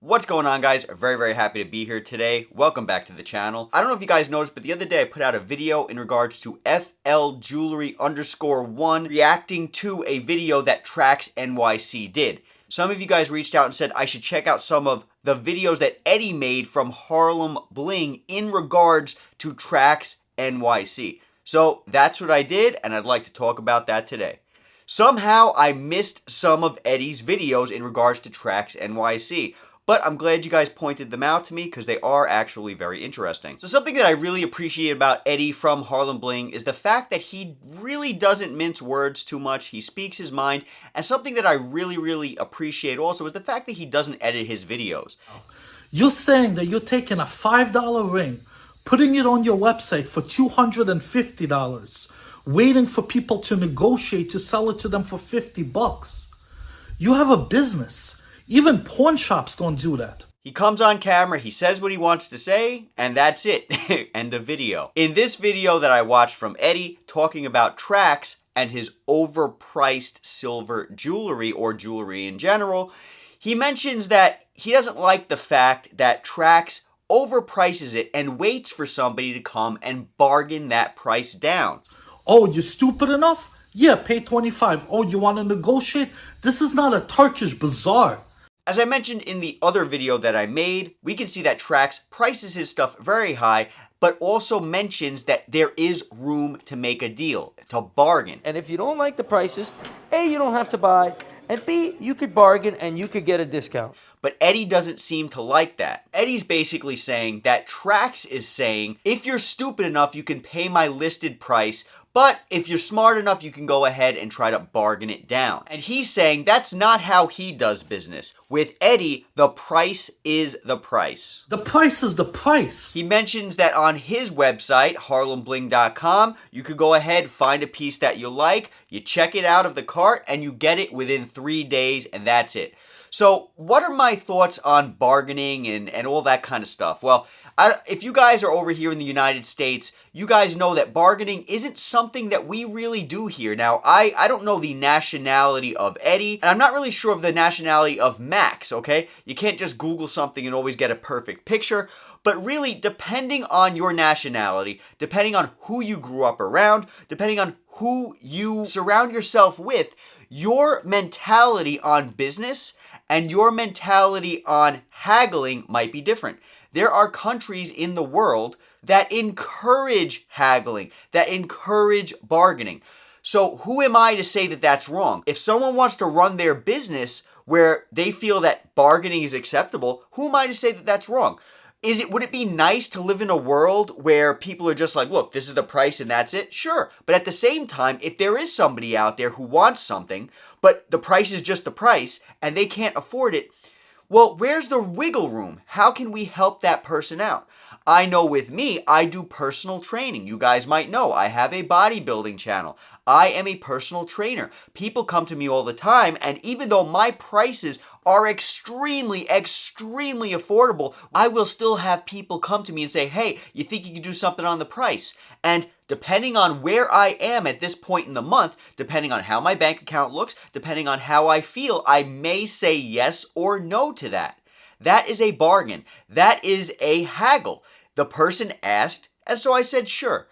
What's going on, guys? Very happy to be here today. Welcome back to the channel. I don't know if you guys noticed, but the other day I put out a video in regards to FL Jewelry _1 reacting to a video that Trax NYC did. Some of you guys reached out and said I should check out some of the videos that Eddie made from Harlem Bling in regards to Trax NYC. So that's what I did, and I'd like to talk about that today. Somehow I missed some of Eddie's videos in regards to Trax NYC. But I'm glad you guys pointed them out to me because they are actually very interesting. So something that I really appreciate about Eddie from Harlem Bling is the fact that he really doesn't mince words too much. He speaks his mind. And something that I really appreciate also is the fact that he doesn't edit his videos. You're saying that you're taking a $5 ring, putting it on your website for $250, waiting for people to negotiate to sell it to them for $50. You have a business. Even pawn shops don't do that. He comes on camera, he says what he wants to say, and that's it. End of video. In this video that I watched from Eddie talking about Trax and his overpriced silver jewelry or jewelry in general, he mentions that he doesn't like the fact that Trax overprices it and waits for somebody to come and bargain that price down. Oh, you're stupid enough? Yeah, pay $25. Oh, you want to negotiate? This is not a Turkish bazaar. As I mentioned in the other video that I made, we can see that Trax prices his stuff very high, but also mentions that there is room to make a deal, to bargain. And if you don't like the prices, A, you don't have to buy, and B, you could bargain and you could get a discount. But Eddie doesn't seem to like that. Eddie's basically saying that Trax is saying, if you're stupid enough, you can pay my listed price, but if you're smart enough, you can go ahead and try to bargain it down. And he's saying that's not how he does business. With Eddie, the price is the price. The price is the price. He mentions that on his website, harlembling.com, you could go ahead, find a piece that you like, you check it out of the cart, and you get it within 3 days, and that's it. So what are my thoughts on bargaining and all that kind of stuff? Well, if you guys are over here in the United States, you guys know that bargaining isn't something that we really do here. Now, I don't know the nationality of Eddie, and I'm not really sure of the nationality of Max, okay? You can't just Google something and always get a perfect picture. But really, depending on your nationality, depending on who you grew up around, depending on who you surround yourself with, your mentality on business and your mentality on haggling might be different. There are countries in the world that encourage haggling, that encourage bargaining. So who am I to say that that's wrong? If someone wants to run their business where they feel that bargaining is acceptable, who am I to say that that's wrong? Would it be nice to live in a world where people are just like, look, this is the price and that's it? Sure. But at the same time, if there is somebody out there who wants something, but the price is just the price and they can't afford it, well, where's the wiggle room? How can we help that person out? I know with me, I do personal training. You guys might know I have a bodybuilding channel. I am a personal trainer. People come to me all the time, and even though my prices are extremely affordable, I will still have people come to me and say, hey, you think you can do something on the price? And depending on where I am at this point in the month, depending on how my bank account looks, depending on how I feel, I may say yes or no to that. That is a bargain. That is a haggle. The person asked, and so I said sure.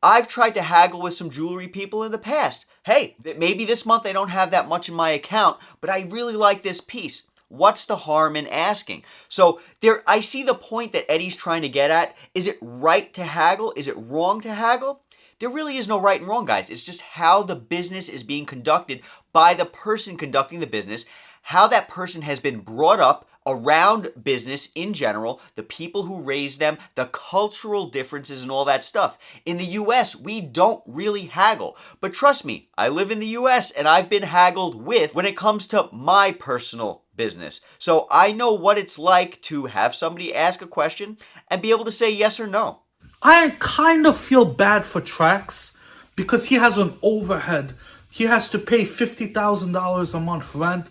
I've tried to haggle with some jewelry people in the past. Hey, maybe this month I don't have that much in my account, but I really like this piece. What's the harm in asking? So I see the point that Eddie's trying to get at. Is it right to haggle? Is it wrong to haggle? There really is no right and wrong, guys. It's just how the business is being conducted by the person conducting the business, how that person has been brought up around business in general, the people who raised them, the cultural differences and all that stuff. In the US, we don't really haggle. But trust me, I live in the US and I've been haggled with when it comes to my personal business. So I know what it's like to have somebody ask a question and be able to say yes or no. I kind of feel bad for Trax because he has an overhead. He has to pay $50,000 a month rent,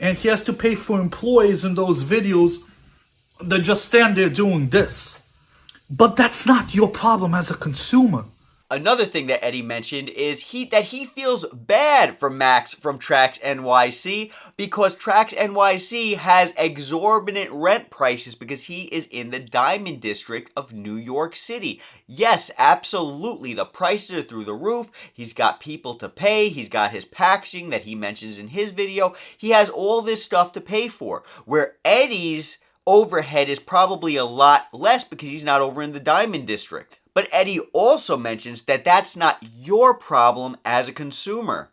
and he has to pay for employees in those videos that just stand there doing this. But that's not your problem as a consumer. Another thing that Eddie mentioned is that he feels bad for Max from Trax NYC because Trax NYC has exorbitant rent prices because he is in the Diamond District of New York City. Yes, absolutely. The prices are through the roof. He's got people to pay. He's got his packaging that he mentions in his video. He has all this stuff to pay for. Where Eddie's overhead is probably a lot less because he's not over in the Diamond District. But Eddie also mentions that that's not your problem as a consumer.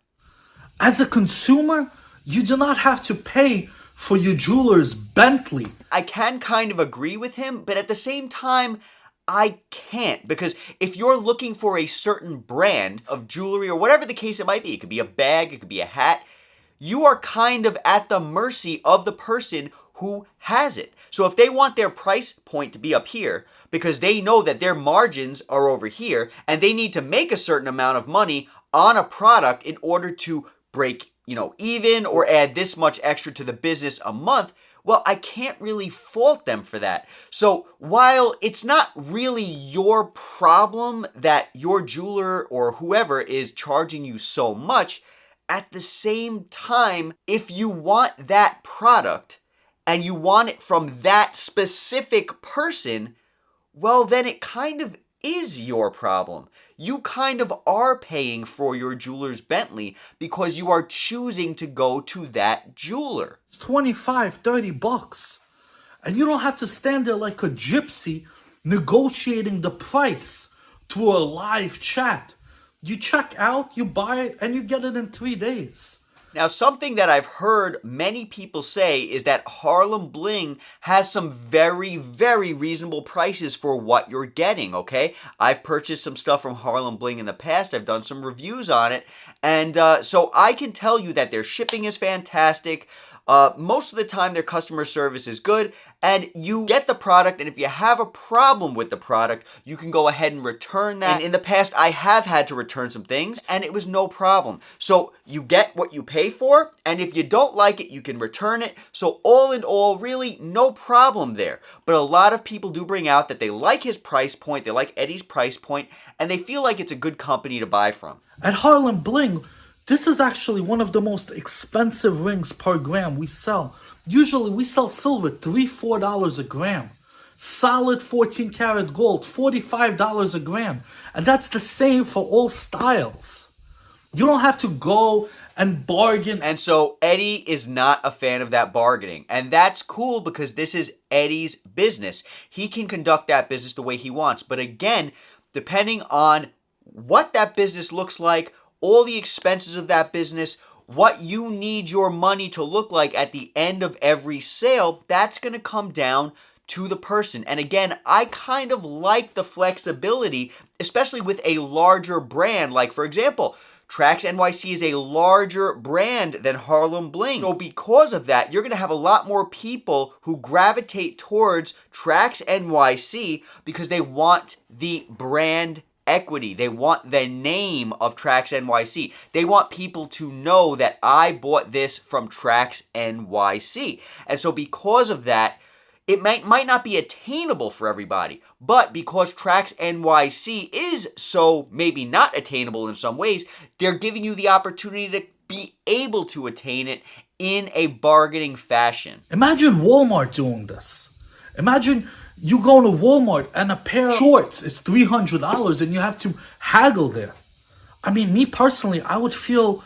As a consumer, you do not have to pay for your jeweler's Bentley. I can kind of agree with him, but at the same time, I can't. Because if you're looking for a certain brand of jewelry or whatever the case it might be, it could be a bag, it could be a hat, you are kind of at the mercy of the person who has it. So if they want their price point to be up here because they know that their margins are over here and they need to make a certain amount of money on a product in order to break, even or add this much extra to the business a month, well, I can't really fault them for that. So while it's not really your problem that your jeweler or whoever is charging you so much, at the same time, if you want that product and you want it from that specific person, well, then it kind of is your problem. You kind of are paying for your jeweler's Bentley because you are choosing to go to that jeweler. It's 25, 30 bucks. And you don't have to stand there like a gypsy negotiating the price through a live chat. You check out, you buy it, and you get it in 3 days. Now, something that I've heard many people say is that Harlem Bling has some very, very reasonable prices for what you're getting, okay? I've purchased some stuff from Harlem Bling in the past. I've done some reviews on it. And so I can tell you that their shipping is fantastic. Most of the time, their customer service is good. And you get the product, and if you have a problem with the product, you can go ahead and return that. And in the past, I have had to return some things, and it was no problem. So you get what you pay for, and if you don't like it, you can return it. So all in all, really no problem there. But a lot of people do bring out that they like his price point, they like Eddie's price point, and they feel like it's a good company to buy from. At Harlem Bling, this is actually one of the most expensive rings per gram we sell. Usually we sell silver $3, $4 a gram. Solid 14 karat gold, $45 a gram. And that's the same for all styles. You don't have to go and bargain. And so Eddie is not a fan of that bargaining. And that's cool because this is Eddie's business. He can conduct that business the way he wants. But again, depending on what that business looks like, all the expenses of that business, what you need your money to look like at the end of every sale, that's going to come down to the person. And again, I kind of like the flexibility, especially with a larger brand. Like, for example, Trax NYC is a larger brand than Harlem Bling. So because of that, you're going to have a lot more people who gravitate towards Trax NYC because they want the brand equity. They want the name of Trax NYC. They want people to know that I bought this from Trax NYC. And so because of that, it might not be attainable for everybody, but because Trax NYC is so maybe not attainable in some ways, they're giving you the opportunity to be able to attain it in a bargaining fashion. Imagine Walmart doing this. Imagine you go to Walmart and a pair of shorts is $300 and you have to haggle there. I mean, me personally, I would feel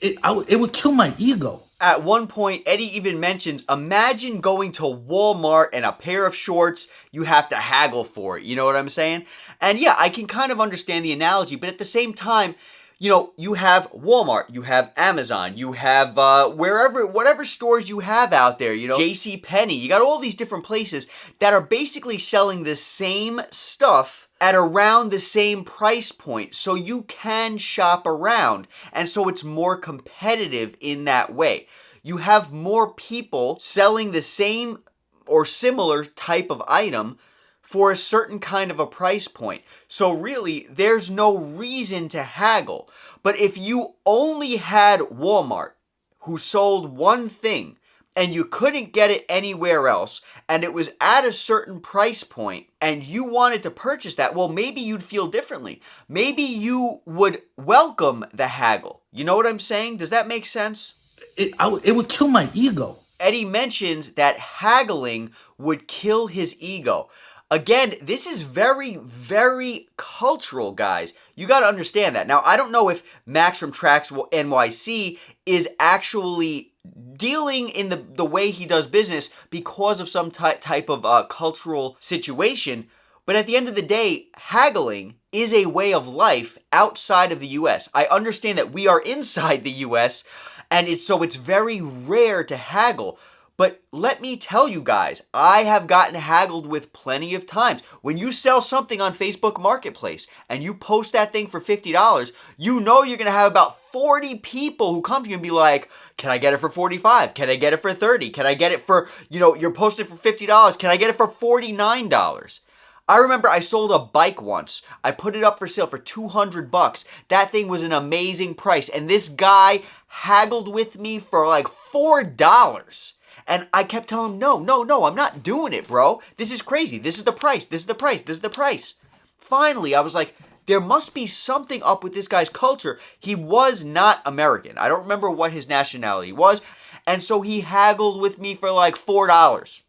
it would kill my ego. At one point, Eddie even mentions, imagine going to Walmart and a pair of shorts, you have to haggle for it. You know what I'm saying? And yeah, I can kind of understand the analogy, but at the same time, you have Walmart, you have Amazon, you have whatever stores you have out there, JCPenney, you got all these different places that are basically selling the same stuff at around the same price point, so you can shop around, and so it's more competitive in that way. You have more people selling the same or similar type of item for a certain kind of a price point. So really, there's no reason to haggle. But if you only had Walmart who sold one thing, and you couldn't get it anywhere else, and it was at a certain price point, and you wanted to purchase that, well, maybe you'd feel differently. Maybe you would welcome the haggle. You know what I'm saying? Does that make sense? It would kill my ego. Eddie mentions that haggling would kill his ego. Again, this is very, very cultural, guys. You got to understand that. Now, I don't know if Max from Trax NYC is actually dealing in the way he does business because of some type of cultural situation. But at the end of the day, haggling is a way of life outside of the U.S. I understand that we are inside the U.S., and it's very rare to haggle. But let me tell you guys, I have gotten haggled with plenty of times. When you sell something on Facebook Marketplace and you post that thing for $50, you know you're going to have about 40 people who come to you and be like, can I get it for $45? Can I get it for $30? Can I get it for, you're posted for $50. Can I get it for $49? I remember I sold a bike once. I put it up for sale for $200. That thing was an amazing price. And this guy haggled with me for like $4. And I kept telling him, no, I'm not doing it, bro. This is crazy. This is the price. This is the price. This is the price. Finally, I was like, there must be something up with this guy's culture. He was not American. I don't remember what his nationality was. And so he haggled with me for like $4.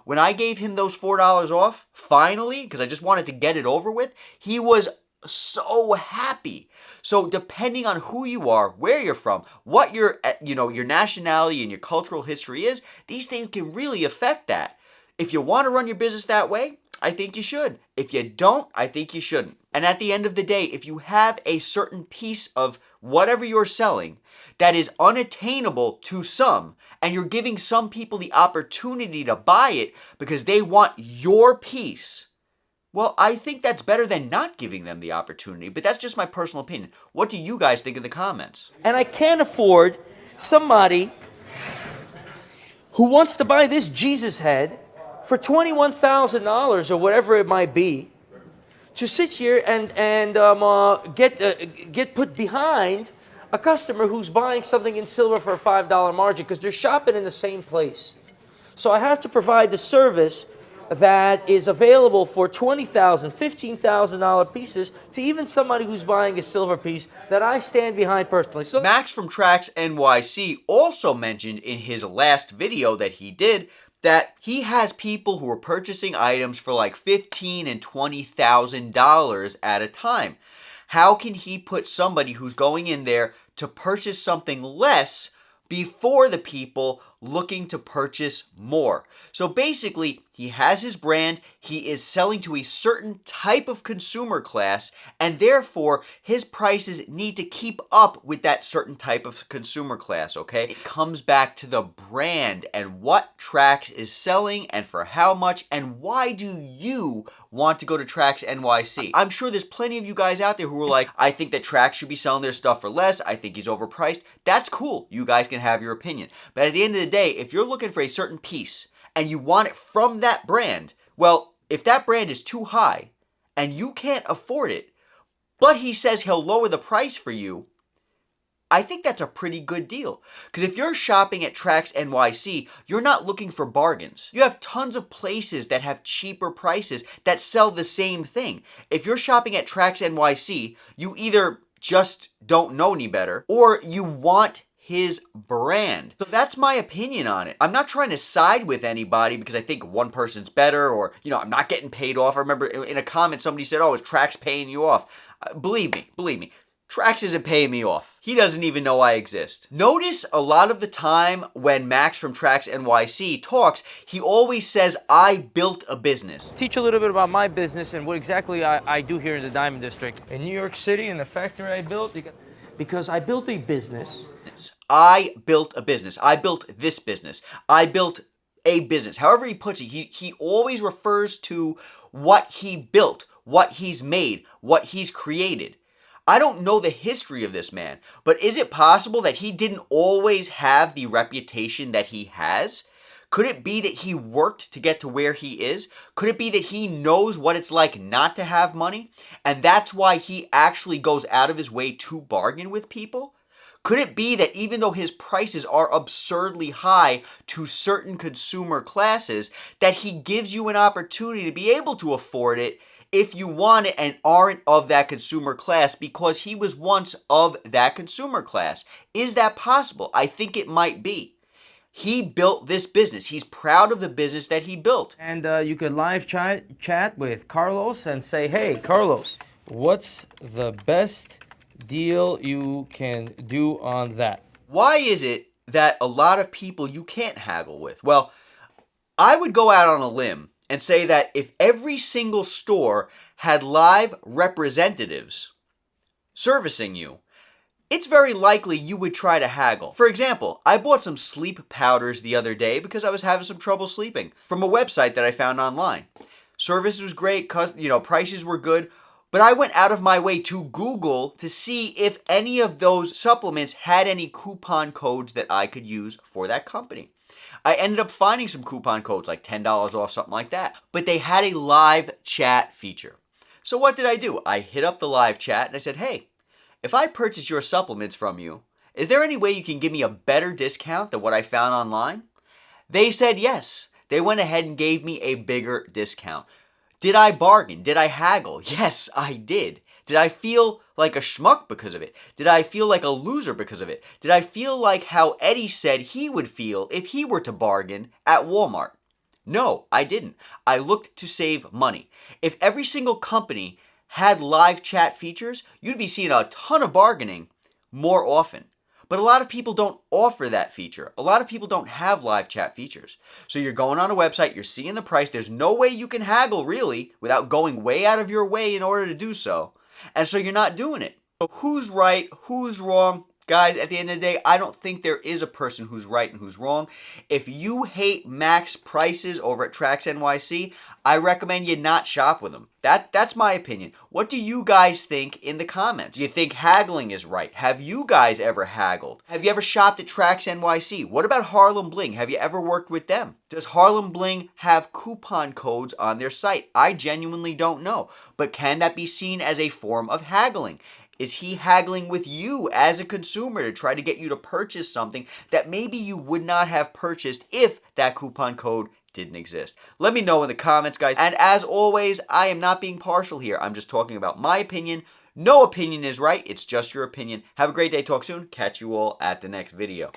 When I gave him those $4 off, finally, because I just wanted to get it over with, he was so happy. So depending on who you are, where you're from, what your nationality and your cultural history is, these things can really affect that. If you want to run your business that way, I think you should. If you don't, I think you shouldn't. And at the end of the day, if you have a certain piece of whatever you're selling that is unattainable to some, and you're giving some people the opportunity to buy it because they want your piece, well, I think that's better than not giving them the opportunity, but that's just my personal opinion. What do you guys think in the comments? And I can't afford somebody who wants to buy this Jesus head for $21,000 or whatever it might be to sit here and get put behind a customer who's buying something in silver for a $5 margin because they're shopping in the same place. So I have to provide the service that is available for $20,000, $15,000 pieces to even somebody who's buying a silver piece that I stand behind personally. So Max from Trax NYC also mentioned in his last video that he did that he has people who are purchasing items for like $15,000 and $20,000 at a time. How can he put somebody who's going in there to purchase something less before the people looking to purchase more? So basically, he has his brand, he is selling to a certain type of consumer class, and therefore his prices need to keep up with that certain type of consumer class, okay? It comes back to the brand and what Trax is selling and for how much, and why do you want to go to Trax NYC? I'm sure there's plenty of you guys out there who are like, I think that Trax should be selling their stuff for less, I think he's overpriced. That's cool, you guys can have your opinion. But at the end of the day, if you're looking for a certain piece and you want it from that brand, well, if that brand is too high and you can't afford it, but he says he'll lower the price for you, I think that's a pretty good deal. Because if you're shopping at Trax NYC, you're not looking for bargains. You have tons of places that have cheaper prices that sell the same thing. If you're shopping at Trax NYC, you either just don't know any better or you want his brand. So that's my opinion on it. I'm not trying to side with anybody because I think one person's better or, I'm not getting paid off. I remember in a comment somebody said, oh, is Trax paying you off? Believe me, Trax isn't paying me off. He doesn't even know I exist. Notice a lot of the time when Max from Trax NYC talks, he always says, I built a business. teach a little bit about my business and what exactly I do here in the Diamond District. In New York City, in the factory I built, because I built a business. I built a business. I built this business. I built a business. However he puts it, he always refers to what he built, what he's made, what he's created. I don't know the history of this man, but is it possible that he didn't always have the reputation that he has? Could it be that he worked to get to where he is? Could it be that he knows what it's like not to have money? And that's why he actually goes out of his way to bargain with people? Could it be that even though his prices are absurdly high to certain consumer classes, that he gives you an opportunity to be able to afford it if you want it and aren't of that consumer class because he was once of that consumer class? Is that possible? I think it might be. He built this business. He's proud of the business that he built. And you could live chat with Carlos and say, hey, Carlos, what's the best deal you can do on that? Why is it that a lot of people you can't haggle with? Well, I would go out on a limb and say that if every single store had live representatives servicing you, it's very likely you would try to haggle. For example, I bought some sleep powders the other day because I was having some trouble sleeping from a website that I found online. Service was great, prices were good, but I went out of my way to Google to see if any of those supplements had any coupon codes that I could use for that company. I ended up finding some coupon codes, like $10 off, something like that. But they had a live chat feature. So what did I do? I hit up the live chat and I said, hey, if I purchase your supplements from you, is there any way you can give me a better discount than what I found online? They said yes. They went ahead and gave me a bigger discount. Did I bargain? Did I haggle? Yes, I did. Did I feel like a schmuck because of it? Did I feel like a loser because of it? Did I feel like how Eddie said he would feel if he were to bargain at Walmart? No, I didn't. I looked to save money. If every single company had live chat features, you'd be seeing a ton of bargaining more often. But a lot of people don't offer that feature. A lot of people don't have live chat features. So you're going on a website, you're seeing the price, there's no way you can haggle really without going way out of your way in order to do so. And so you're not doing it. So who's right? Who's wrong? Guys, at the end of the day, I don't think there is a person who's right and who's wrong. If you hate max prices over at Trax NYC, I recommend you not shop with them. That's my opinion. What do you guys think in the comments? Do you think haggling is right? Have you guys ever haggled? Have you ever shopped at Trax NYC? What about Harlem Bling? Have you ever worked with them? Does Harlem Bling have coupon codes on their site? I genuinely don't know. But can that be seen as a form of haggling? Is he haggling with you as a consumer to try to get you to purchase something that maybe you would not have purchased if that coupon code didn't exist? Let me know in the comments, guys. And as always, I am not being partial here. I'm just talking about my opinion. No opinion is right. It's just your opinion. Have a great day. Talk soon. Catch you all at the next video.